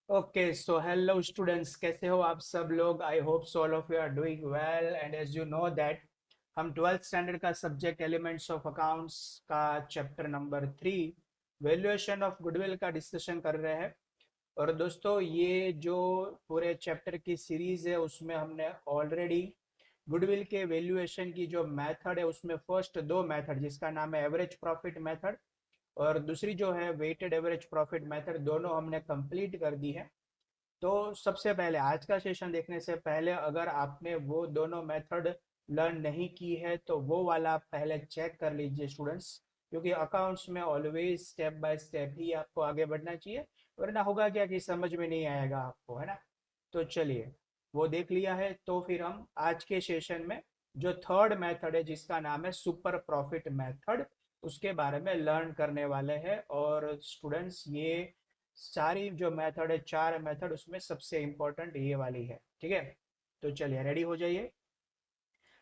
Okay so hello students, कैसे हो आप सब लोग। I hope so all of you are doing well and as you know that हम ट्वेल्थ स्टैंडर्ड का सब्जेक्ट एलिमेंट्स ऑफ अकाउंट्स का chapter number 3 valuation of goodwill का discussion कर रहे हैं। और दोस्तों, ये जो पूरे चैप्टर की सीरीज है उसमें हमने ऑलरेडी गुडविल के वैल्यूएशन की जो मेथड है उसमें फर्स्ट दो मेथड, जिसका नाम है एवरेज प्रॉफिट मेथड और दूसरी जो है वेटेड एवरेज प्रॉफिट मेथड, दोनों हमने कंप्लीट कर दी है। तो सबसे पहले आज का सेशन देखने से पहले अगर आपने वो दोनों मेथड लर्न नहीं की है तो वो वाला आप पहले चेक कर लीजिए स्टूडेंट्स, क्योंकि अकाउंट्स में ऑलवेज स्टेप बाय स्टेप ही आपको आगे बढ़ना चाहिए, वरना होगा क्या कि समझ में नहीं आएगा आपको, है ना। तो चलिए, वो देख लिया है तो फिर हम आज के सेशन में जो थर्ड मेथड है जिसका नाम है सुपर प्रॉफिट मेथड, उसके बारे में लर्न करने वाले हैं। और स्टूडेंट्स, ये सारी जो मेथड है, चार मेथड, उसमें सबसे इंपॉर्टेंट ये वाली है, ठीक है। तो चलिए रेडी हो जाइए।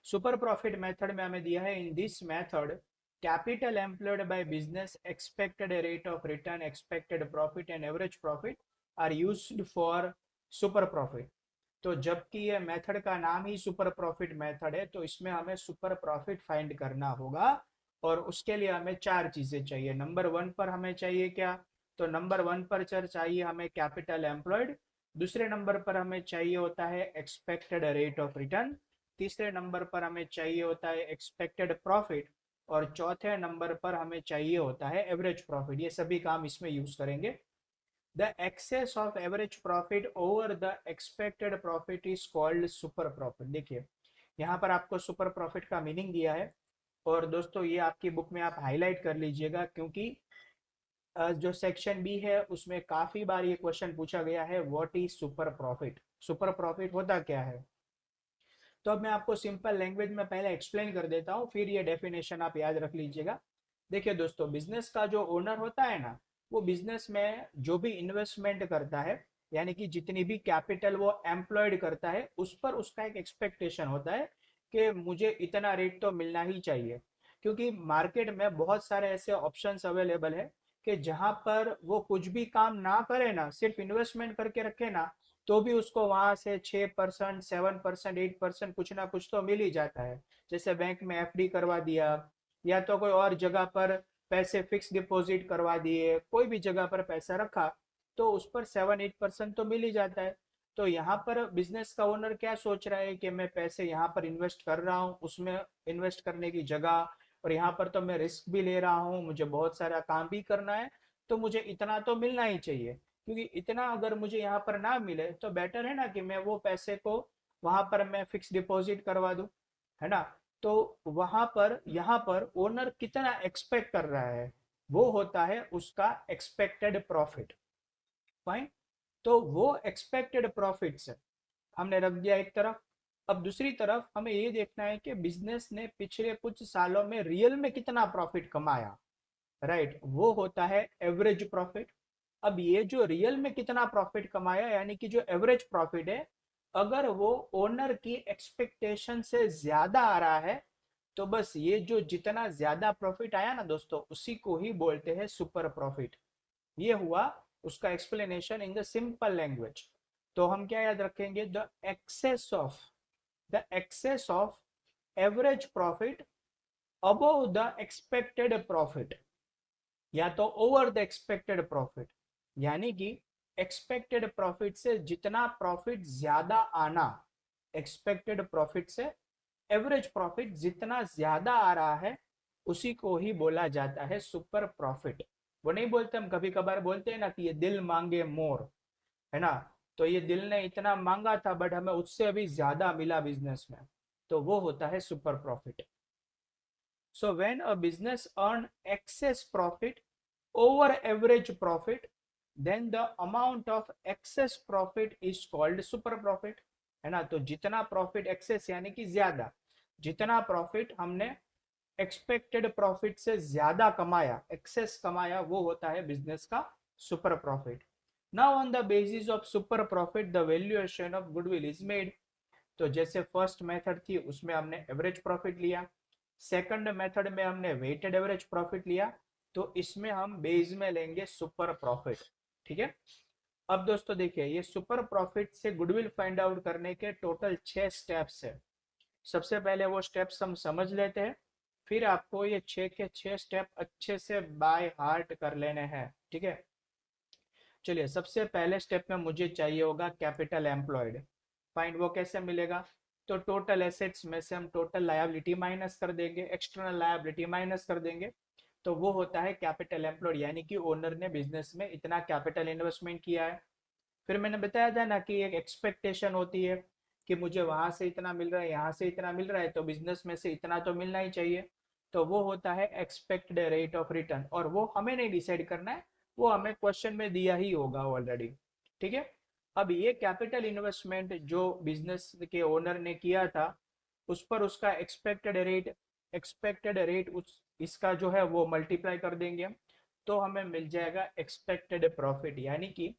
सुपर प्रॉफिट मेथड में हमें दिया है, in this method capital employed by business, expected rate of return, expected profit and average profit are used for super profit. तो जबकि ये मेथड का नाम ही सुपर प्रॉफिट मेथड है, तो इसमें हमें सुपर प्रॉफिट फाइंड करना होगा। और उसके लिए हमें चार चीजें चाहिए। नंबर वन पर हमें चाहिए क्या? तो नंबर वन पर चाहिए हमें कैपिटल एम्प्लॉयड। दूसरे नंबर पर हमें चाहिए होता है एक्सपेक्टेड रेट ऑफ रिटर्न। तीसरे नंबर पर हमें चाहिए होता है एक्सपेक्टेड प्रॉफिट। और चौथे नंबर पर हमें चाहिए होता है एवरेज प्रॉफिट। ये सभी काम इसमें यूज करेंगे। The excess of average profit over the expected profit is called super profit। देखिए, यहाँ पर आपको सुपर प्रॉफिट का मीनिंग दिया है। और दोस्तों, ये आपकी बुक में आप हाईलाइट कर लीजिएगा, क्योंकि जो सेक्शन बी है उसमें काफी बार ये क्वेश्चन पूछा गया है, what is super profit, super profit होता क्या है। तो अब मैं आपको सिंपल लैंग्वेज में पहले एक्सप्लेन कर देता हूँ, फिर ये डेफिनेशन आप याद रख लीजिएगा। देखिए दोस्तों, बिजनेस का जो ओनर होता है ना, वो बिजनेस में जो भी इन्वेस्टमेंट करता है, यानी कि जितनी भी कैपिटल वो एम्प्लॉयड करता है, उस पर उसका एक एक्सपेक्टेशन होता है कि मुझे इतना रेट तो मिलना ही चाहिए। क्योंकि मार्केट में बहुत सारे ऐसे ऑप्शंस अवेलेबल है कि जहां पर वो कुछ भी काम ना करे ना, सिर्फ इन्वेस्टमेंट करके रखे ना, तो भी उसको वहां से 6%, 7%, 8% कुछ ना कुछ तो मिल ही जाता है। जैसे बैंक में एफडी करवा दिया, या तो कोई और जगह पर पैसे फिक्स डिपॉजिट करवा दिए, कोई भी जगह पर पैसा रखा तो उस पर 7-8% तो मिल ही जाता है। तो यहाँ पर बिजनेस का ओनर क्या सोच रहा है कि मैं पैसे यहाँ पर इन्वेस्ट कर रहा हूँ, उसमें इन्वेस्ट करने की जगह, और यहाँ पर तो मैं रिस्क भी ले रहा हूँ, मुझे बहुत सारा काम भी करना है, तो मुझे इतना तो मिलना ही चाहिए। क्योंकि इतना अगर मुझे यहाँ पर ना मिले तो बेटर है ना कि मैं वो पैसे को वहां पर मैं फिक्स डिपॉजिट करवा दूं, है ना। तो वहां पर यहाँ पर ओनर कितना एक्सपेक्ट कर रहा है, वो होता है उसका एक्सपेक्टेड प्रॉफिट। फाइन। तो वो एक्सपेक्टेड प्रॉफिट से हमने रख दिया एक तरफ। अब दूसरी तरफ हमें ये देखना है कि बिजनेस ने पिछले कुछ सालों में रियल में कितना प्रॉफिट कमाया। राइट, वो होता है एवरेज प्रॉफिट। अब ये जो रियल में कितना प्रॉफिट कमाया, यानी कि जो एवरेज प्रॉफिट है, अगर वो ओनर की एक्सपेक्टेशन से ज्यादा आ रहा है, तो बस ये जो जितना ज्यादा प्रॉफिट आया ना दोस्तों, उसी को ही बोलते हैं सुपर प्रॉफिट। ये हुआ उसका explanation in the simple language. तो हम क्या याद रखेंगे? The excess of average profit above the expected profit, या तो ओवर द एक्सपेक्टेड प्रॉफिट, यानी कि एक्सपेक्टेड प्रॉफिट से जितना प्रॉफिट ज्यादा आना, एक्सपेक्टेड प्रॉफिट से एवरेज प्रॉफिट जितना ज्यादा आ रहा है, उसी को ही बोला जाता है सुपर प्रॉफिट। वो नहीं बोलते, हम कभी कभार बोलते हैं ना कि ये दिल मांगे मोर, है ना। तो ये दिल ने इतना मांगा था बट हमें उससे अभी ज्यादा मिला बिजनेस में, तो वो होता है super profit. So when a business earn excess profit over average profit, then the amount of excess profit is called super profit, है ना। तो जितना प्रॉफिट एक्सेस यानी कि ज्यादा, जितना प्रॉफिट हमने एक्सपेक्टेड प्रॉफिट से ज्यादा कमाया, एक्सेस कमाया, वो होता है बिजनेस का super profit. Now on the basis of super profit the valuation of goodwill is made. तो जैसे फर्स्ट मेथड थी उसमें हमने एवरेज प्रॉफिट लिया, सेकंड मेथड में हमने वेटेड एवरेज प्रॉफिट लिया, तो इसमें हम बेस में लेंगे सुपर प्रॉफिट, ठीक है। अब दोस्तों देखिए, ये सुपर प्रॉफिट से गुडविल फाइंड आउट करने के टोटल 6 स्टेप्स है। सबसे पहले वो स्टेप्स हम समझ लेते हैं, फिर आपको ये 6 के 6 स्टेप अच्छे से बाय हार्ट कर लेने हैं, ठीक है। चलिए, सबसे पहले स्टेप में मुझे चाहिए होगा कैपिटल एम्प्लॉयड। फाइंड वो कैसे मिलेगा? तो टोटल एसेट्स में से हम टोटल लायबिलिटी माइनस कर देंगे, एक्सटर्नल लायबिलिटी माइनस कर देंगे, तो वो होता है कैपिटल एम्प्लॉयड, यानी कि ओनर ने बिजनेस में इतना कैपिटल इन्वेस्टमेंट किया है। फिर मैंने बताया था ना कि एक एक्सपेक्टेशन होती है कि मुझे वहां से इतना मिल रहा है, यहाँ से इतना मिल रहा है, तो बिजनेस में से इतना तो मिलना ही चाहिए। तो वो होता है एक्सपेक्टेड रेट ऑफ रिटर्न, और वो हमें नहीं डिसाइड करना है, वो हमें क्वेश्चन में दिया ही होगा ऑलरेडी, ठीक है। अब ये कैपिटल इन्वेस्टमेंट जो बिजनेस के ओनर ने किया था, उस पर उसका एक्सपेक्टेड रेट उस इसका जो है वो मल्टीप्लाई कर देंगे, तो हमें मिल जाएगा एक्सपेक्टेड प्रॉफिट, यानी कि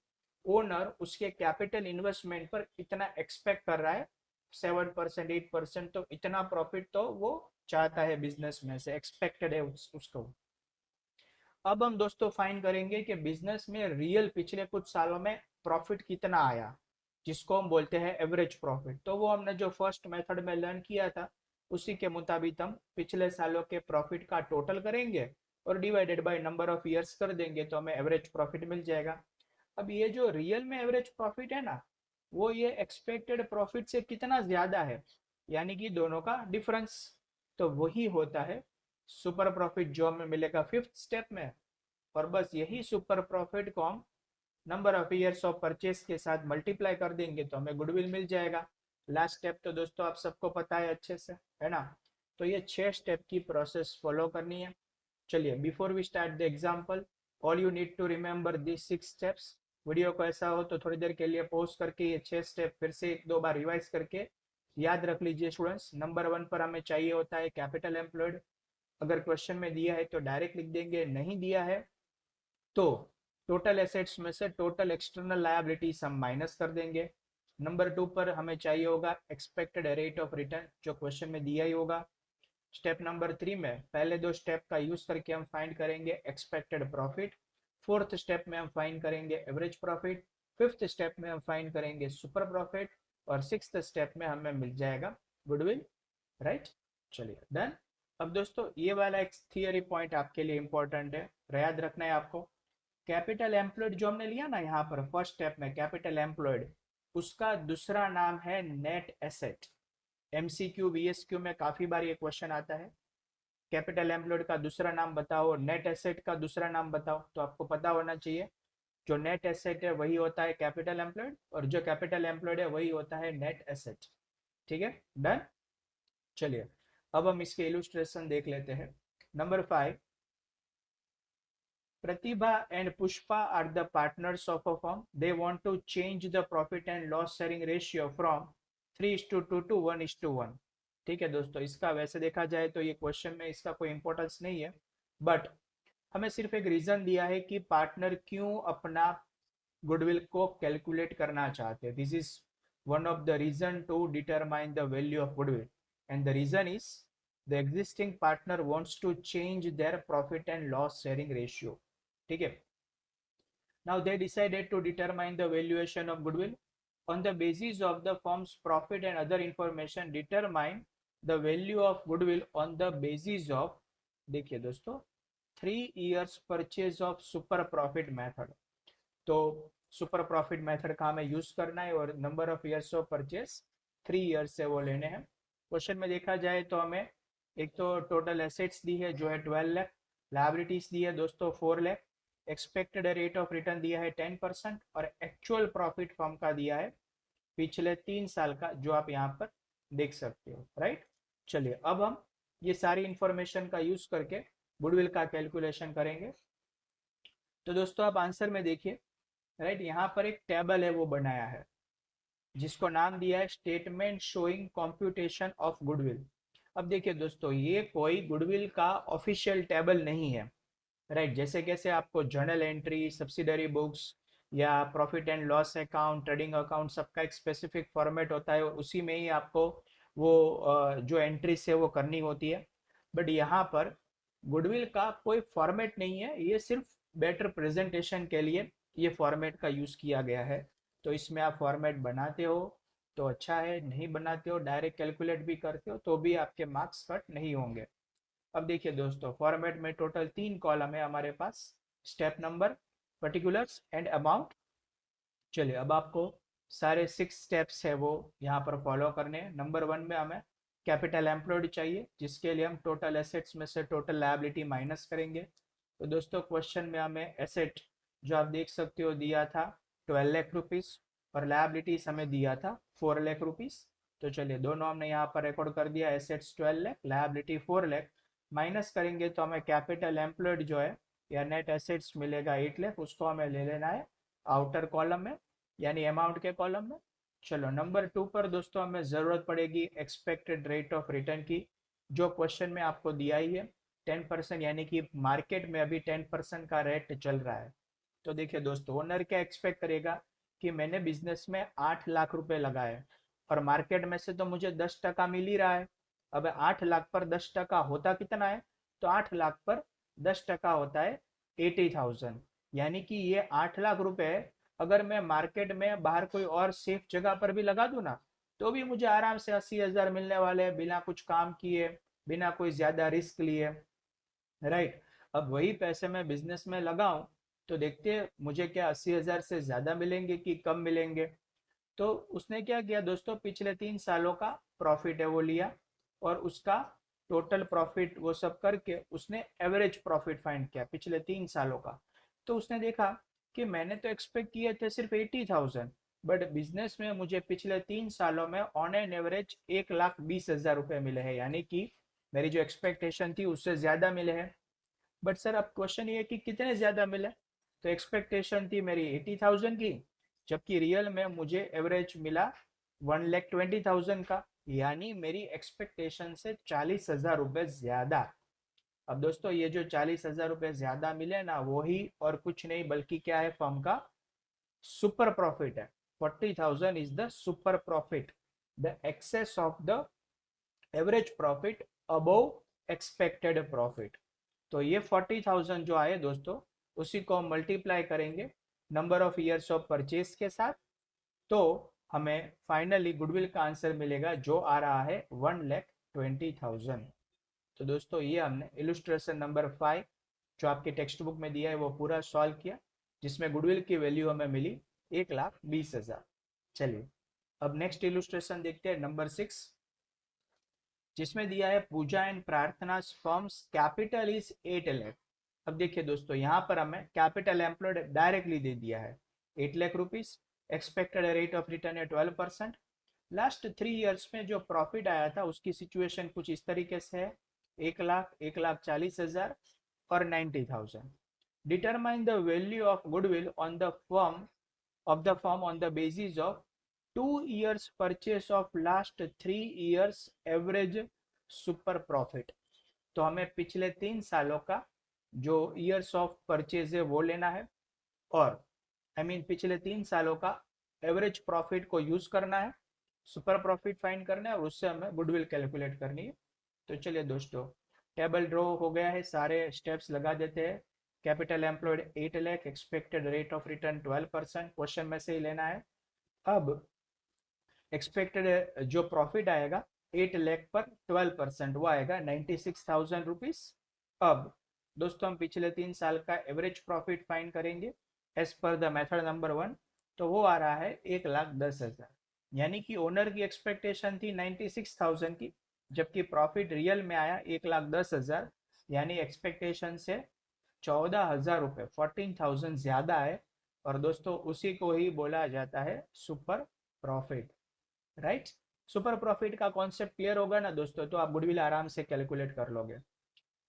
ओनर उसके कैपिटल इन्वेस्टमेंट पर इतना एक्सपेक्ट कर रहा है, 7% 8%, तो इतना प्रॉफिट तो वो चाहता है बिजनेस में से, एक्सपेक्टेड है उसको। अब हम दोस्तों फाइंड करेंगे कि बिजनेस में रियल पिछले कुछ सालों में प्रॉफिट कितना आया, जिसको हम बोलते हैं एवरेज प्रॉफिट। तो वो हमने जो फर्स्ट मेथड में लर्न किया था, उसी के मुताबिक हम पिछले सालों के प्रॉफिट का टोटल करेंगे और divided by number of years कर देंगे, तो हमें एवरेज प्रॉफिट मिल जाएगा। अब ये जो रियल में एवरेज प्रॉफिट है ना, वो ये एक्सपेक्टेड प्रॉफिट से कितना ज्यादा है, यानी कि दोनों का डिफरेंस, तो वही होता है सुपर प्रॉफिट जो हमें मिलेगा फिफ्थ स्टेप में। और बस यही सुपर प्रॉफिट को हम number of years of purchase के साथ मल्टीप्लाई कर देंगे, तो हमें गुडविल मिल जाएगा। लास्ट स्टेप तो दोस्तों आप सबको पता है अच्छे से, है ना। तो ये 6 स्टेप की प्रोसेस फॉलो करनी है। चलिए, before we start the example, all you need to remember this 6 steps. Video को ऐसा हो तो थोड़ी देर के लिए पॉज करके ये 6 स्टेप फिर से 1 2 बार रिवाइज करके याद रख लीजिए स्टूडेंट्स। नंबर 1 पर हमें चाहिए होता है कैपिटल एम्प्लॉयड। अगर क्वेश्चन में दिया है तो डायरेक्ट लिख देंगे, नहीं दिया है तो टोटल एसेट्स में से टोटल एक्सटर्नल लायबिलिटीज हम माइनस कर देंगे। नंबर 2 पर हमें चाहिए होगा एक्सपेक्टेड रेट ऑफ रिटर्न, जो क्वेश्चन में दिया ही होगा। स्टेप नंबर 3 में पहले 2 स्टेप का यूज करके हम फाइंड करेंगे एक्सपेक्टेड प्रॉफिट। फोर्थ स्टेप में हम फाइंड करेंगे एवरेज प्रॉफिट। फिफ्थ स्टेप में हम फाइंड करेंगे सुपर प्रॉफिट। और सिक्स्थ स्टेप में हमें मिल जाएगा गुडविल, राइट। चलिए, डन। अब दोस्तों ये वाला एक थियरी पॉइंट आपके लिए इंपॉर्टेंट है, याद रखना है आपको। कैपिटल एम्प्लॉयड जो हमने लिया ना यहाँ पर फर्स्ट स्टेप में कैपिटल एम्प्लॉयड, उसका दूसरा नाम है नेट एसेट। एमसीक्यू वीएसक्यू में काफी बार ये क्वेश्चन आता है, कैपिटल एम्प्लॉयड का दूसरा नाम बताओ, नेट एसेट का दूसरा नाम बताओ, तो आपको पता होना चाहिए जो नेट एसेट है वही होता है कैपिटल एम्प्लॉयड, और जो कैपिटल एम्प्लॉयड है वही होता है नेट एसेट, ठीक है, डन। चलिए, अब हम इसके इलुस्ट्रेशन देख लेते हैं। Number 5, Pratibha and Pushpa are the partners of a firm. They want to change the profit and loss sharing ratio from 3:2 to 1:1। ठीक है दोस्तों, इसका वैसे देखा जाए तो ये क्वेश्चन में इसका कोई इंपॉर्टेंस नहीं है, बट हमें सिर्फ एक रीजन दिया है कि पार्टनर क्यों अपना गुडविल को कैलकुलेट करना चाहते हैं। This is one of the reason to determine the value of goodwill, and the reason is the existing partner wants to change their profit and loss sharing ratio, ठीक है। Now they decided to determine the valuation of goodwill on the basis of the firm's profit and other information. Determine the value of goodwill on the basis of, देखिए दोस्तों, 3 years purchase of super profit method। तो super profit method का हमें use करना है और number of years of purchase 3 years से वो लेने हैं। क्वेश्चन में देखा जाए तो हमें एक तो टोटल एसेट्स दी है जो है 12 लाख, लाइबिलिटीज दी है दोस्तों 4 lakh, expected rate of return दिया है 10%, और एक्चुअल प्रॉफिट फर्म का दिया है पिछले 3 साल का, जो आप यहाँ पर देख सकते हो, राइट। चलिए, अब हम ये सारी इंफॉर्मेशन का यूज करके गुडविल का कैलकुलेशन करेंगे। तो दोस्तों आप आंसर में देखिए, राइट, यहाँ पर एक टेबल है वो बनाया है, जिसको नाम दिया है statement showing computation of goodwill. अब देखिए दोस्तों, ये कोई गुडविल का ऑफिशियल टेबल नहीं है, राइट। जैसे कैसे आपको जर्नल एंट्री, सब्सिडरी बुक्स या profit and loss account, trading account, सबका एक स्पेसिफिक फॉर्मेट होता है और उसी में ही आपको वो जो एंट्रीज है वो करनी होती है। बट यहाँ पर गुडविल का कोई फॉर्मेट नहीं है, ये सिर्फ बेटर प्रेजेंटेशन के लिए ये फॉर्मेट का यूज़ किया गया है। तो इसमें आप फॉर्मेट बनाते हो तो अच्छा है, नहीं बनाते हो डायरेक्ट कैलकुलेट भी करते हो तो भी आपके मार्क्स कट नहीं होंगे। अब देखिए दोस्तों, फॉर्मेट में टोटल 3 कॉलम है हमारे पास, step number, particulars and amount. चलिए अब आपको सारे 6 स्टेप्स है वो यहाँ पर फॉलो करने हैं। नंबर 1 में हमें कैपिटल एम्प्लॉयड चाहिए, जिसके लिए हम टोटल एसेट्स में से टोटल लायबिलिटी माइनस करेंगे। तो दोस्तों क्वेश्चन में हमें एसेट जो आप देख सकते हो दिया था 12 लाख रुपीज़, और लायबिलिटीज हमें दिया था 4 लाख रुपीज़। तो चलिए दोनों हमने यहाँ पर रिकॉर्ड कर दिया, assets 12 lakh, liability 4 lakh. Minus करेंगे तो हमें कैपिटल एम्प्लॉयड जो है या नेट एसेट्स मिलेगा 8 लाख, उसको हमें ले लेना है आउटर कॉलम में यानी अमाउंट के कॉलम में। चलो नंबर 2 पर दोस्तों हमें ज़रूरत पड़ेगी एक्सपेक्टेड रेट ऑफ रिटर्न की, जो क्वेश्चन में आपको दिया ही है 10%, यानी कि मार्केट में अभी 10% का रेट चल रहा है। तो देखिए दोस्तों, ओनर क्या एक्सपेक्ट करेगा कि मैंने बिजनेस में 8 लाख रुपए लगाए और मार्केट में से तो मुझे 10% मिल ही रहा है। अब 8 लाख पर 10% होता कितना है? तो 8 लाख पर 10% होता है 80,000, यानी कि ये 8 लाख रुपए अगर मैं मार्केट में बाहर कोई और सेफ जगह पर भी लगा दूं ना, तो भी मुझे आराम से 80,000 मिलने वाले हैं, बिना कुछ काम किए, बिना कोई ज्यादा रिस्क लिए। राइट। अब वही पैसे मैं बिजनेस में लगाऊं तो देखते हैं मुझे क्या 80,000 से ज्यादा मिलेंगे कि कम मिलेंगे। तो उसने क्या किया दोस्तों, पिछले 3 सालों का प्रॉफिट है वो लिया, और उसका टोटल प्रॉफिट वो सब करके उसने एवरेज प्रॉफिट फाइंड किया पिछले 3 सालों का। तो उसने देखा कि मैंने तो एक्सपेक्ट किए थे सिर्फ 80,000, बट बिजनेस में मुझे पिछले 3 सालों में ऑन एन एवरेज 1,20,000 रुपये मिले हैं, यानी कि मेरी जो एक्सपेक्टेशन थी उससे ज्यादा मिले हैं। बट सर अब क्वेश्चन ये है कि कितने ज्यादा मिले? तो एक्सपेक्टेशन थी मेरी 80,000 की, जबकि रियल में मुझे एवरेज मिला 1,20,000 का, यानी मेरी एक्सपेक्टेशन से 40,000 रुपये ज्यादा। अब दोस्तों ये जो 40,000 रुपये ज्यादा मिले ना, वो ही और कुछ नहीं बल्कि क्या है, फर्म का सुपर प्रॉफिट है। 40,000 is the super profit, the excess of the average profit above expected profit. तो ये 40,000 जो आए दोस्तों, उसी को हम मल्टीप्लाई करेंगे number of years of purchase के साथ, तो हमें फाइनली गुडविल का आंसर मिलेगा जो आ रहा है 1,20,000। तो दोस्तों ये हमने इलुस्ट्रेशन नंबर 5 जो आपके टेक्स्ट बुक में दिया है वो पूरा सॉल्व किया, जिसमें गुडविल की वैल्यू हमें मिली 1,20,000। चलिए अब नेक्स्ट इलुस्ट्रेशन देखते हैं नंबर 6, जिसमें दिया है पूजा एंड प्रार्थना फर्म्स कैपिटल इज 8 लाख। अब देखिए दोस्तों, यहाँ पर हमें कैपिटल एम्प्लॉयड डायरेक्टली दे दिया है 8 lakh rupees, expected rate of return है 12%। लास्ट 3 ईयर्स में जो प्रॉफिट आया था उसकी सिचुएशन कुछ इस तरीके से है, 1 लाख, 1,40,000 और 90,000। Determine the value of goodwill on the firm of the firm on the basis of 2 years purchase of last 3 years average super profit। तो हमें पिछले 3 सालों का जो ईयर्स ऑफ परचेज है वो लेना है, और पिछले 3 सालों का एवरेज प्रॉफिट को यूज करना है, सुपर प्रॉफिट फाइंड करना है, और उससे हमें गुडविल कैलकुलेट करनी है। तो चलिए दोस्तों, टेबल ड्रॉ हो गया है, सारे स्टेप्स लगा देते हैं। Capital employed 8 lakh, expected rate of return 12%, question में से ही लेना है। अब एक्सपेक्टेड जो प्रॉफिट आएगा 8 लाख पर 12%, वो आएगा 96,000 रुपीज। अब दोस्तों हम पिछले 3 साल का एवरेज प्रॉफिट फाइंड करेंगे as per the method number 1। तो वो आ रहा है 1,10,000, यानी कि ओनर की एक्सपेक्टेशन थी 96,000 की, जबकि प्रॉफिट रियल में आया 1,10,000, यानी एक्सपेक्टेशन से 14,000 रुपये, 14,000 ज्यादा है। और दोस्तों उसी को ही बोला जाता है super profit. Right. Super profit का कॉन्सेप्ट क्लियर होगा ना दोस्तों, तो आप गुडविल आराम से कैलकुलेट कर लोगे।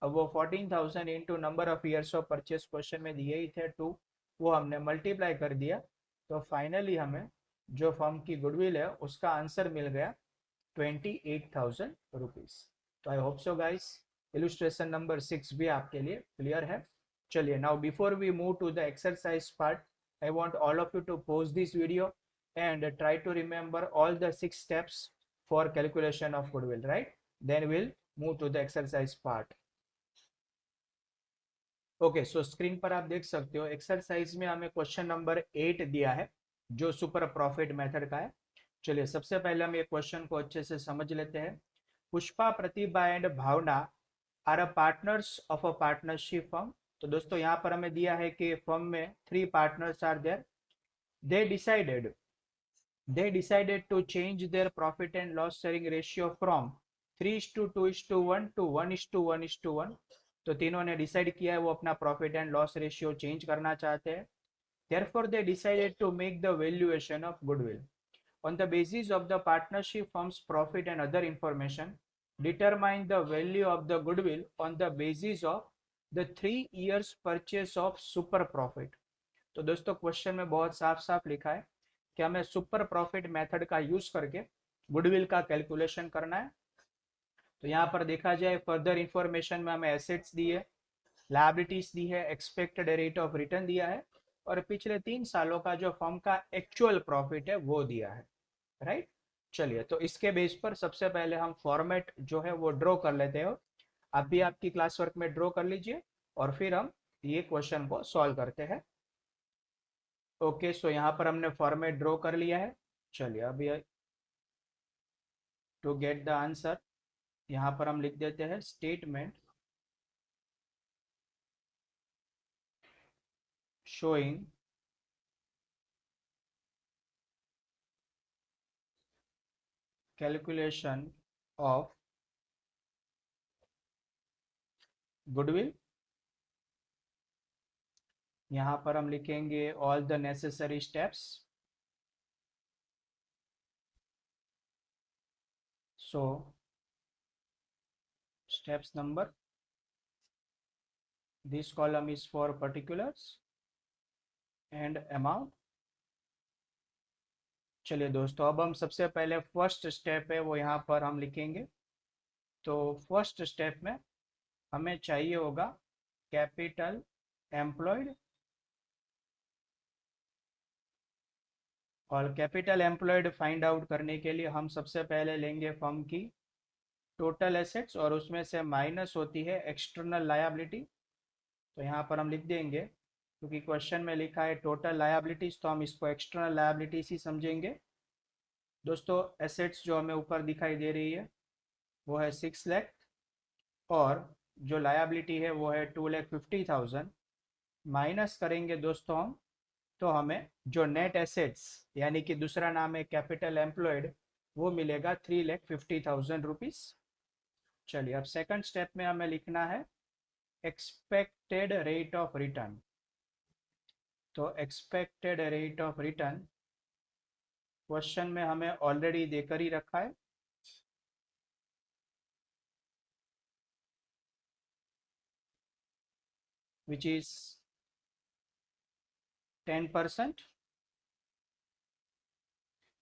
अब वो 14,000 into number of years of purchase question में दिए ही थे 2, वो हमने मल्टीप्लाई कर दिया, तो फाइनली हमें जो फर्म की गुडविल है उसका आंसर मिल गया 28,000 रुपीज। तो I hope so guys illustration number 6 भी आपके लिए क्लियर है। चलिए now before we move to the exercise part, I want all of you to pause this video and try to remember all the 6 steps for calculation of goodwill, right? Then we'll move to the exercise part. Okay, so screen पर आप देख सकते हो exercise में हमें question number 8 दिया है जो सुपर प्रॉफिट मेथड का है। चलिए सबसे पहले हम ये क्वेश्चन को अच्छे से समझ लेते हैं। Pushpa, Pratibha and Bhavna are a partners of a partnership firm. तो दोस्तों यहाँ पर हमें दिया है कि फर्म में 3 partners are there. They decided they decided to change their profit and loss sharing ratio from 3:2:1 to 1:1:1। तो तीनों ने डिसाइड किया है वो अपना profit and loss ratio change करना चाहते हैं। therefore they decided to make the valuation of goodwill on the basis of the partnership firm's profit and other information, determine the value of the goodwill on the basis of the 3 years purchase of super profit। तो दोस्तों question में बहुत साफ साफ लिखा है कि हमें सुपर प्रॉफिट मेथड का यूज करके गुडविल का कैलकुलेशन करना है। तो यहाँ पर देखा जाए फर्दर इंफॉर्मेशन में हमें एसेट्स दी है, लायबिलिटीज दी है, एक्सपेक्टेड रेट ऑफ रिटर्न दिया है और पिछले 3 सालों का जो फर्म का एक्चुअल प्रॉफिट है वो दिया है। राइट, चलिए तो इसके बेस पर सबसे पहले हम फॉर्मेट जो है वो ड्रॉ कर लेते हो। आप भी आपकी क्लास वर्क में ड्रॉ कर लीजिए और फिर हम ये क्वेश्चन को सॉल्व करते हैं। ओके, सो यहाँ पर हमने फॉर्मेट ड्रॉ कर लिया है। चलिए अभी टू गेट द आंसर यहाँ पर हम लिख देते हैं statement showing calculation of goodwill. यहाँ पर हम लिखेंगे all the necessary steps. So steps number, this column is for particulars and amount. चलिए दोस्तों अब हम सबसे पहले फर्स्ट स्टेप है वो यहाँ पर हम लिखेंगे। तो फर्स्ट स्टेप में हमें चाहिए होगा कैपिटल एम्प्लॉयड, और कैपिटल एम्प्लॉयड फाइंड आउट करने के लिए हम सबसे पहले लेंगे फर्म की टोटल एसेट्स और उसमें से माइनस होती है एक्सटर्नल लायबिलिटी। तो यहाँ पर हम लिख देंगे क्योंकि क्वेश्चन में लिखा है टोटल लायबिलिटीज तो हम इसको एक्सटर्नल लायबिलिटीज ही समझेंगे। दोस्तों एसेट्स जो हमें ऊपर दिखाई दे रही है वो है 6 लाख और जो लायबिलिटी है वो है 2,50,000। माइनस करेंगे दोस्तों हम तो हमें जो नेट एसेट्स यानी कि दूसरा नाम है कैपिटल एम्प्लॉयड वो मिलेगा 3,50,000 रुपीज। चलिए अब सेकंड स्टेप में हमें लिखना है एक्सपेक्टेड रेट ऑफ रिटर्न। तो expected rate of return question में हमें ऑलरेडी देकर ही रखा है, विच इज 10%।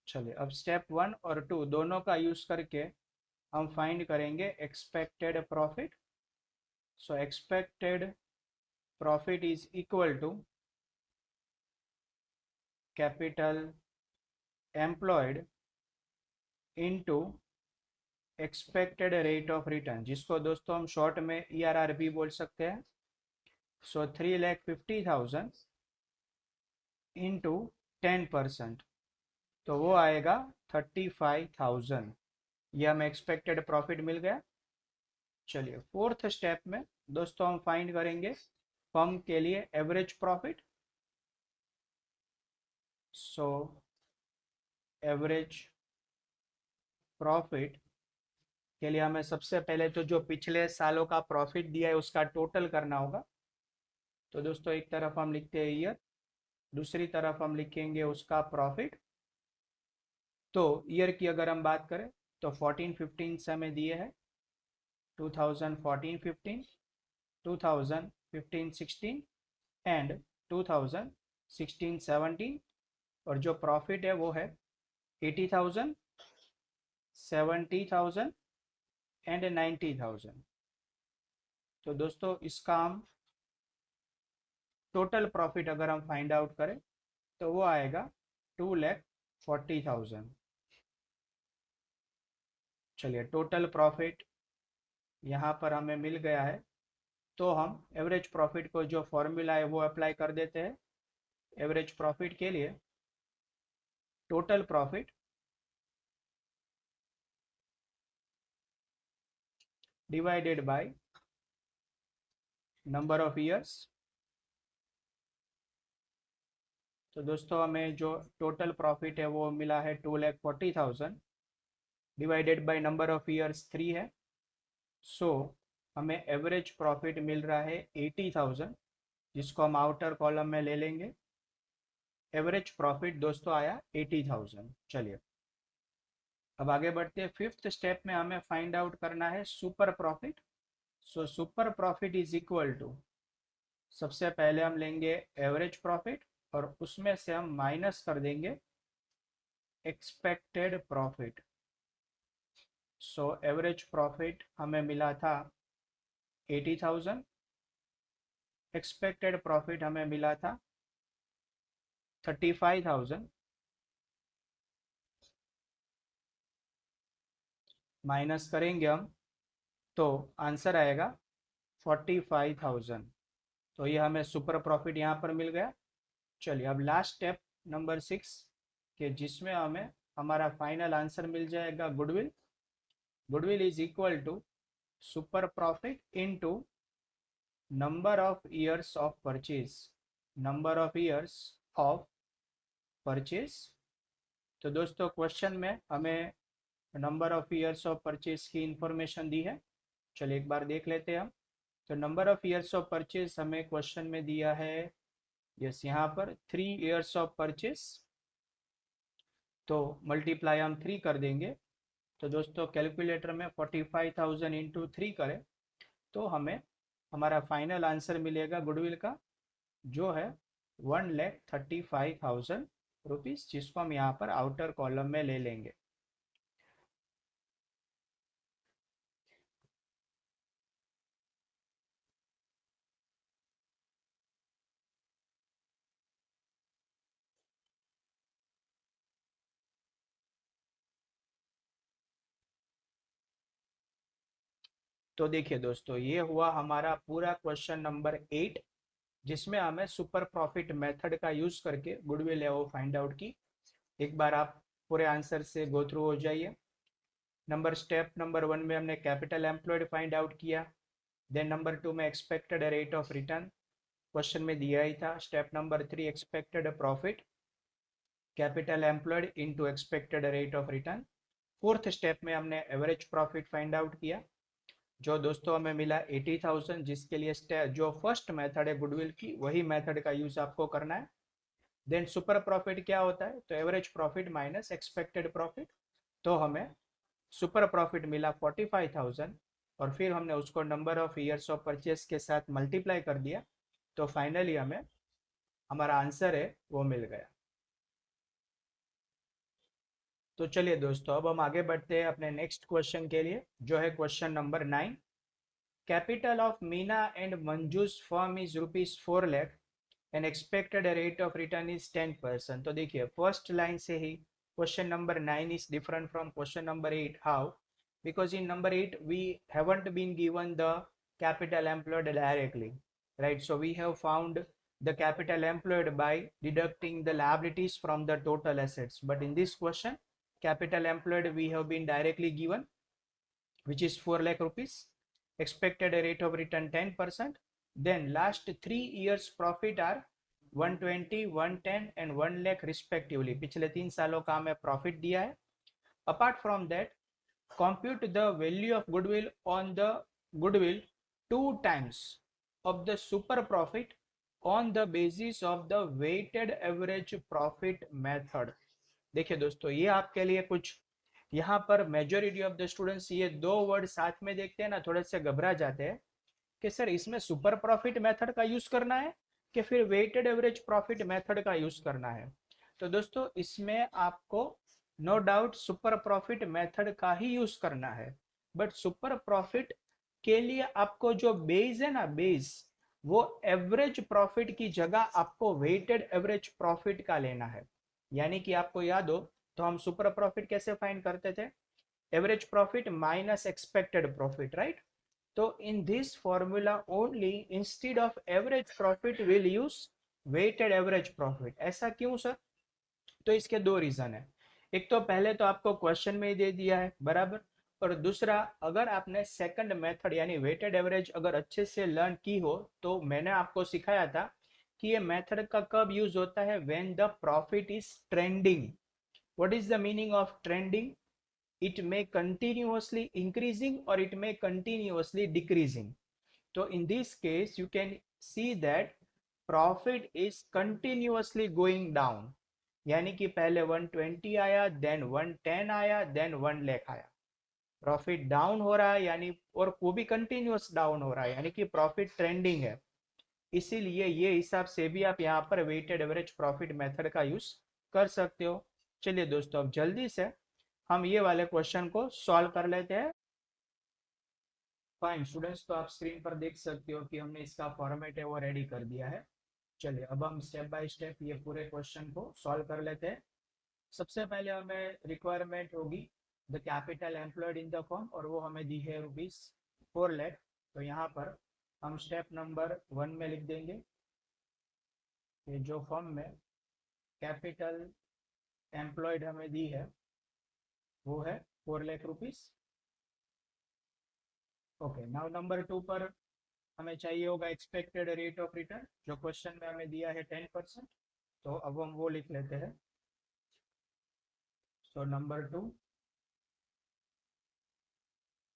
चलिए अब स्टेप 1 और 2 दोनों का यूज करके हम फाइंड करेंगे expected profit. So expected profit is equal to capital employed into expected rate of return, जिसको दोस्तों हम शॉर्ट में ERR भी बोल सकते हैं। सो 3,50,000 इंटू 10%, तो वो आएगा 35,000। ये हमें एक्सपेक्टेड प्रॉफिट मिल गया। चलिए फोर्थ स्टेप में दोस्तों हम फाइंड करेंगे फर्म के लिए average profit. So average profit के लिए हमें सबसे पहले तो जो पिछले सालों का प्रॉफिट दिया है उसका टोटल करना होगा। तो दोस्तों एक तरफ हम लिखते हैं ईयर, दूसरी तरफ हम लिखेंगे उसका प्रॉफिट। तो ईयर की अगर हम बात करें तो 14-15 से हमें दिए है 2014-15, 2015-16 एंड 2016-17। और जो प्रॉफिट है वो है 80,000, 70,000 एंड 90,000। तो दोस्तों इसका हम टोटल प्रॉफिट अगर हम फाइंड आउट करें तो वो आएगा 2,40,000। चलिए टोटल प्रॉफिट यहाँ पर हमें मिल गया है तो हम एवरेज प्रॉफिट को जो फॉर्मूला है वो अप्लाई कर देते हैं। एवरेज प्रॉफिट के लिए total profit divided by number of years. तो दोस्तों हमें जो टोटल प्रॉफिट है वो मिला है 2,40,000 divided by number of years 3 है। सो हमें एवरेज प्रॉफिट मिल रहा है 80,000, जिसको हम आउटर कॉलम में ले लेंगे। एवरेज प्रॉफिट दोस्तों आया 80,000। चलिए अब आगे बढ़ते हैं। फिफ्थ स्टेप में हमें फाइंड आउट करना है super profit. So super profit is equal to, सबसे पहले हम लेंगे एवरेज प्रॉफिट और उसमें से हम माइनस कर देंगे expected profit. So average profit हमें मिला था 80,000, एक्सपेक्टेड प्रॉफिट हमें मिला था 35,000, माइनस करेंगे हम तो आंसर आएगा 45,000। तो ये हमें सुपर प्रॉफिट यहाँ पर मिल गया। चलिए अब लास्ट स्टेप नंबर 6 के जिसमें हमें हमारा फाइनल आंसर मिल जाएगा goodwill. Goodwill is equal to super profit into number of years of purchase. Number of years of purchase. तो दोस्तों क्वेश्चन में हमें number of years of purchase की इंफॉर्मेशन दी है। चलिए एक बार देख लेते हैं हम। तो number of years of purchase हमें क्वेश्चन में दिया है, यस यहाँ पर 3 ईयर्स ऑफ परचेज। तो मल्टीप्लाई हम 3 कर देंगे। तो दोस्तों कैलकुलेटर में 45,000 इंटू 3 करें तो हमें हमारा फाइनल आंसर मिलेगा गुडविल का, जो है 1,35,000 रुपीज़, जिसको हम यहाँ पर आउटर कॉलम में ले लेंगे। तो देखिए दोस्तों ये हुआ हमारा पूरा क्वेश्चन नंबर 8, जिसमें हमें सुपर प्रॉफिट मेथड का यूज करके गुडविल है वो फाइंड आउट की। एक बार आप पूरे आंसर से गो थ्रू हो जाइए। स्टेप नंबर 1 में हमने कैपिटल एम्प्लॉयड फाइंड आउट किया। देन नंबर 2 में expected rate of return, question में दिया ही था। Step number 3 expected profit, capital employed into expected rate of return. Fourth step में हमने एवरेज प्रॉफिट फाइंड आउट किया, जो दोस्तों हमें मिला 80,000, जिसके लिए जो फर्स्ट मेथड है गुडविल की वही मेथड का यूज आपको करना है। देन सुपर प्रॉफिट क्या होता है, तो average profit minus expected profit. तो हमें सुपर प्रॉफिट मिला 45,000 और फिर हमने उसको number of years of purchase के साथ मल्टीप्लाई कर दिया। तो फाइनली हमें हमारा आंसर है वो मिल गया। तो चलिए दोस्तों अब हम आगे बढ़ते हैं अपने नेक्स्ट क्वेश्चन के लिए, जो है question number 9। Capital of Meena and Manju's firm is ₹4 lakh and expected rate of return is 10%। तो देखिए फर्स्ट लाइन से ही question number 9 is different from question number 8. How? Because in number 8 we haven't been given the capital employed directly, right? So we have found the capital employed by deducting the liabilities from the total assets. But in this question, capital employed we have been directly given, which is 4 lakh rupees. Expected rate of return 10%. Then last 3 years profit are 120, 110 and 1 lakh respectively. पिछले 3 सालों का हमें profit दिया है। Apart from that, compute the value of goodwill on the goodwill 2 times of the super profit on the basis of the weighted average profit method. देखिए दोस्तों ये आपके लिए कुछ, यहाँ पर मेजोरिटी ऑफ द स्टूडेंट्स ये दो वर्ड साथ में देखते हैं ना, थोड़े से घबरा जाते हैं कि सर इसमें सुपर प्रॉफिट मेथड का यूज करना है कि फिर वेटेड एवरेज प्रॉफिट मेथड का यूज करना है। तो दोस्तों इसमें आपको no doubt super profit method का ही यूज करना है, बट सुपर प्रॉफिट के लिए आपको जो बेस है ना, बेस वो एवरेज प्रॉफिट की जगह आपको वेटेड एवरेज प्रॉफिट का लेना है। यानी कि आपको याद हो तो हम सुपर प्रॉफिट कैसे फाइंड करते थे, average profit minus expected profit, right? तो in this formula only instead of average profit will use weighted average profit. ऐसा क्यों सर? तो इसके दो रीजन है। एक तो पहले तो आपको क्वेश्चन में ही दे दिया है, बराबर। और दूसरा, अगर आपने सेकंड मेथड यानी वेटेड एवरेज अगर अच्छे से लर्न की हो, तो मैंने आपको सिखाया था कि ये मेथड का कब यूज होता है, when the profit is trending. What is the meaning of trending? it may continuously increasing or it may continuously decreasing. So in this case you can see that profit is continuously going down, यानी कि पहले 120 आया, then 110 आया, then 1 lakh आया। Profit down हो रहा है, यानी और वो भी कंटिन्यूअस डाउन हो रहा है, यानी कि प्रॉफिट ट्रेंडिंग है। इसीलिए ये हिसाब से भी आप यहाँ पर वेटेड एवरेज प्रॉफिट मेथड का यूज कर सकते हो। चलिए दोस्तों, अब जल्दी से हम ये वाले क्वेश्चन को सॉल्व कर लेते हैं। फाइन स्टूडेंट्स, तो आप स्क्रीन पर देख सकते हो कि हमने इसका फॉर्मेट है वो रेडी कर दिया है। चलिए अब हम स्टेप बाय स्टेप ये पूरे क्वेश्चन को सॉल्व कर लेते हैं। सबसे पहले हमें रिक्वायरमेंट होगी the capital employed in the form, और वो हमें दी है ₹4 लाख। तो यहाँ पर हम स्टेप नंबर 1 में लिख देंगे कि जो फॉर्म में कैपिटल एम्प्लॉयड हमें दी है वो है ₹4 लाख। ओके, नाउ नंबर 2 पर हमें चाहिए होगा एक्सपेक्टेड रेट ऑफ रिटर्न, जो क्वेश्चन में हमें दिया है 10%। तो अब हम वो लिख लेते हैं। So number 2,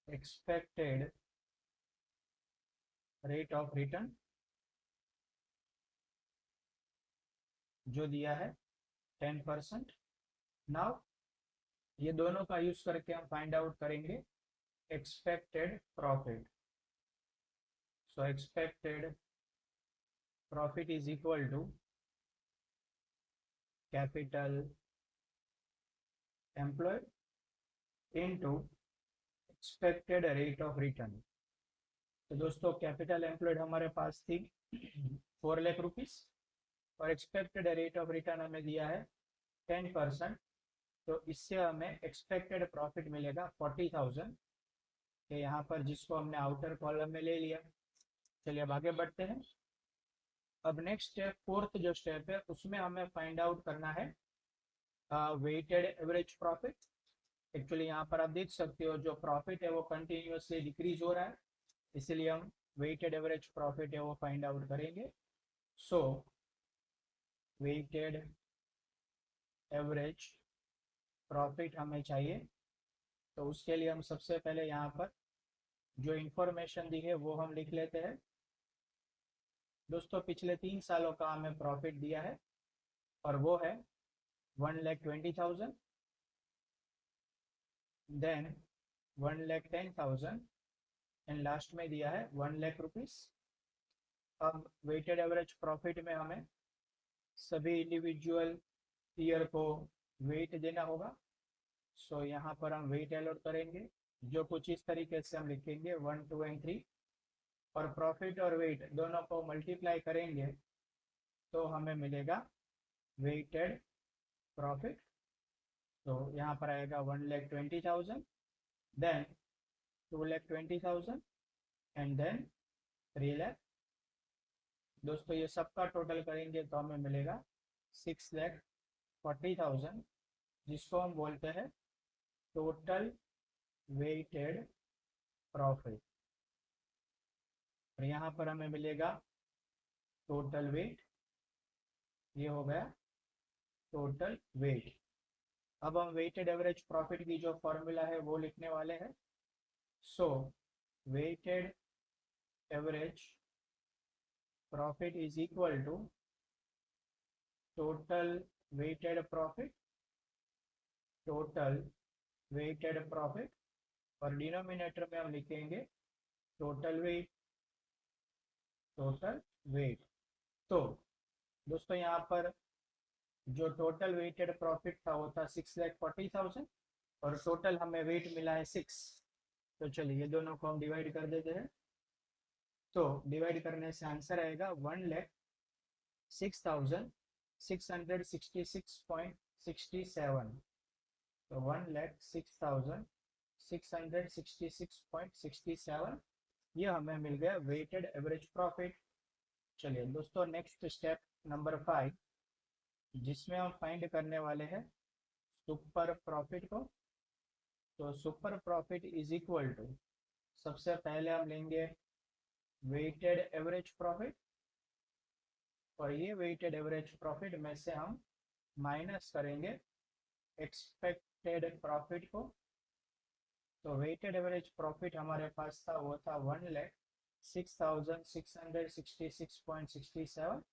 expected rate of return जो दिया है 10%। नाउ ये दोनों का यूज करके हम फाइंड आउट करेंगे expected profit. So expected profit is equal to capital employed into expected rate of return. तो दोस्तों, कैपिटल एम्प्लॉयड हमारे पास थी ₹4 लाख, और एक्सपेक्टेड रेट ऑफ रिटर्न हमें दिया है 10%। तो इससे हमें एक्सपेक्टेड प्रॉफिट मिलेगा 40,000 के यहाँ पर, जिसको हमने आउटर कॉलम में ले लिया। चलिए अब आगे बढ़ते हैं। अब नेक्स्ट स्टेप, फोर्थ जो स्टेप है, उसमें हमें फाइंड आउट करना है वेटेड एवरेज प्रॉफिट। एक्चुअली यहाँ पर आप देख सकते हो जो प्रॉफिट है वो कंटिन्यूसली डिक्रीज हो रहा है, इसलिए हम वेटेड एवरेज प्रॉफिट है वो फाइंड आउट करेंगे। सो वेटेड एवरेज प्रॉफिट हमें चाहिए, तो उसके लिए हम सबसे पहले यहाँ पर जो इंफॉर्मेशन दी है वो हम लिख लेते हैं। दोस्तों, पिछले 3 सालों का हमें प्रॉफिट दिया है, और वो है 1,20,000, देन 1,10,000, एंड लास्ट में दिया है ₹1 लाख। अब वेटेड एवरेज प्रॉफिट में हमें सभी इंडिविजुअल ईयर को वेट देना होगा। सो यहाँ पर हम वेट अलॉट करेंगे, जो कुछ इस तरीके से हम लिखेंगे 1, 2 एंड 3, और प्रॉफिट और वेट दोनों को मल्टीप्लाई करेंगे तो हमें मिलेगा वेटेड प्रॉफिट। तो यहाँ पर आएगा 1,20,000, देन 2,20,000, एंड देन 3 लाख। दोस्तों, ये सबका टोटल करेंगे तो हमें मिलेगा 6,40,000, जिसको हम बोलते हैं टोटल वेटेड प्रॉफिट। और यहाँ पर हमें मिलेगा टोटल वेट, ये हो गया टोटल वेट। अब हम वेटेड एवरेज प्रॉफिट की जो फॉर्मूला है वो लिखने वाले हैं। So weighted average profit is equal to total weighted profit, total weighted profit, और डिनोमिनेटर में हम लिखेंगे टोटल वेट, टोटल वेट। तो दोस्तों, यहाँ पर जो टोटल वेटेड प्रॉफिट था वो था 6,40,000, और टोटल हमें वेट मिला है 6। तो चलिए ये दोनों को हम डिवाइड कर देते हैं। तो डिवाइड करने से आंसर आएगा 1,06,666.67। तो 1,06,666.67 ये हमें मिल गया वेटेड एवरेज प्रॉफिट। चलिए दोस्तों, नेक्स्ट स्टेप नंबर 5, जिसमें हम फाइंड करने वाले हैं सुपर प्रॉफिट को। तो super profit is equal to, सबसे पहले हम लेंगे वेटेड एवरेज प्रॉफिट, और ये वेटेड एवरेज प्रॉफिट में से हम माइनस करेंगे एक्सपेक्टेड प्रॉफिट को। तो वेटेड एवरेज प्रॉफिट हमारे पास था, वो था 1,06,666.67,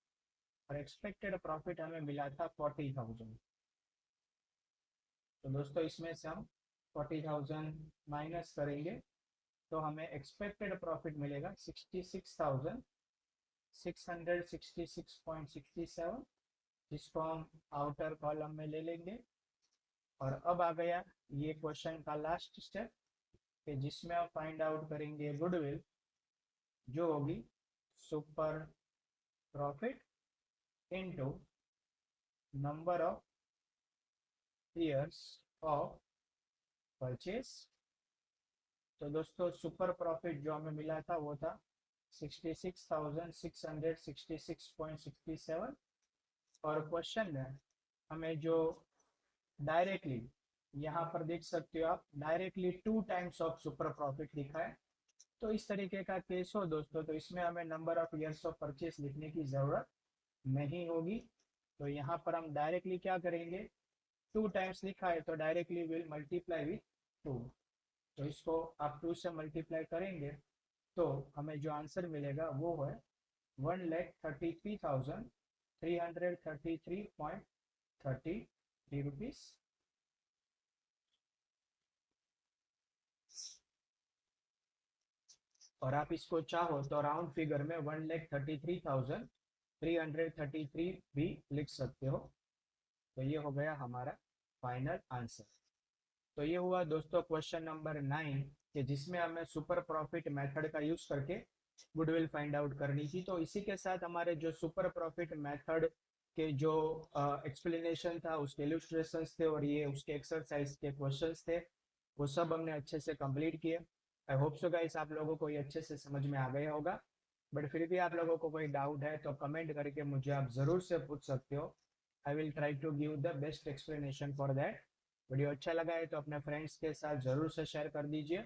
और एक्सपेक्टेड प्रॉफिट हमें मिला था 40,000। तो दोस्तों इसमें से हम 40,000 माइनस करेंगे तो हमें एक्सपेक्टेड प्रॉफिट मिलेगा 66,666.67, जिसको हम आउटर कॉलम में ले लेंगे। और अब आ गया ये क्वेश्चन का लास्ट स्टेप, कि जिसमें आप फाइंड आउट करेंगे गुडविल, जो होगी super profit into number of years of purchase. तो दोस्तों सुपर प्रॉफिट जो हमें मिला था वो था 66,666.67, और क्वेश्चन में हमें जो डायरेक्टली, यहाँ पर देख सकते हो आप, directly 2 times of super profit लिखा है। तो इस तरीके का केस हो दोस्तों, तो इसमें हमें number of years of purchase लिखने की ज़रूरत नहीं होगी। तो यहाँ पर हम डायरेक्टली क्या करेंगे, 2 टाइम्स लिखा है तो डायरेक्टली विल मल्टीप्लाई विथ 2। तो इसको आप 2 से मल्टीप्लाई करेंगे तो हमें जो आंसर मिलेगा वो है 1,33,333.33 रुपीस। और आप इसको चाहो तो राउंड फिगर में 1,33,333 भी लिख सकते हो। तो ये हो गया हमारा फाइनल आंसर। तो ये हुआ दोस्तों क्वेश्चन नंबर 9, कि जिसमें हमें सुपर प्रॉफिट मेथड का यूज करके गुडविल फाइंड आउट करनी थी। तो इसी के साथ हमारे जो सुपर प्रॉफिट मेथड के जो एक्सप्लेनेशन था, उसके इलस्ट्रेशंस थे, और ये उसके एक्सरसाइज के क्वेश्चंस थे, वो सब हमने अच्छे से कंप्लीट किए। आई होप सो गाइस आप लोगों को ये अच्छे से समझ में आ गया होगा। बट फिर भी आप लोगों को कोई डाउट है तो कमेंट करके मुझे आप ज़रूर से पूछ सकते हो। I will try to give the best explanation for that. Video अच्छा लगा है तो अपने फ्रेंड्स के साथ ज़रूर से शेयर कर दीजिए।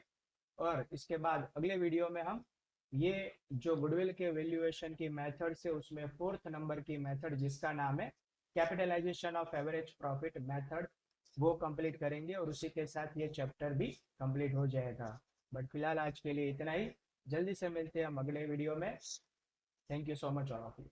और इसके बाद अगले वीडियो में हम ये जो गुडविल के वैल्यूएशन की मेथड से, उसमें 4th नंबर की मेथड जिसका नाम है capitalization of average profit method, वो कंप्लीट करेंगे, और उसी के साथ ये चैप्टर भी कंप्लीट हो जाएगा। बट फिलहाल आज के लिए इतना ही, जल्दी से मिलते हैं हम अगले वीडियो में। Thank you so much all of you.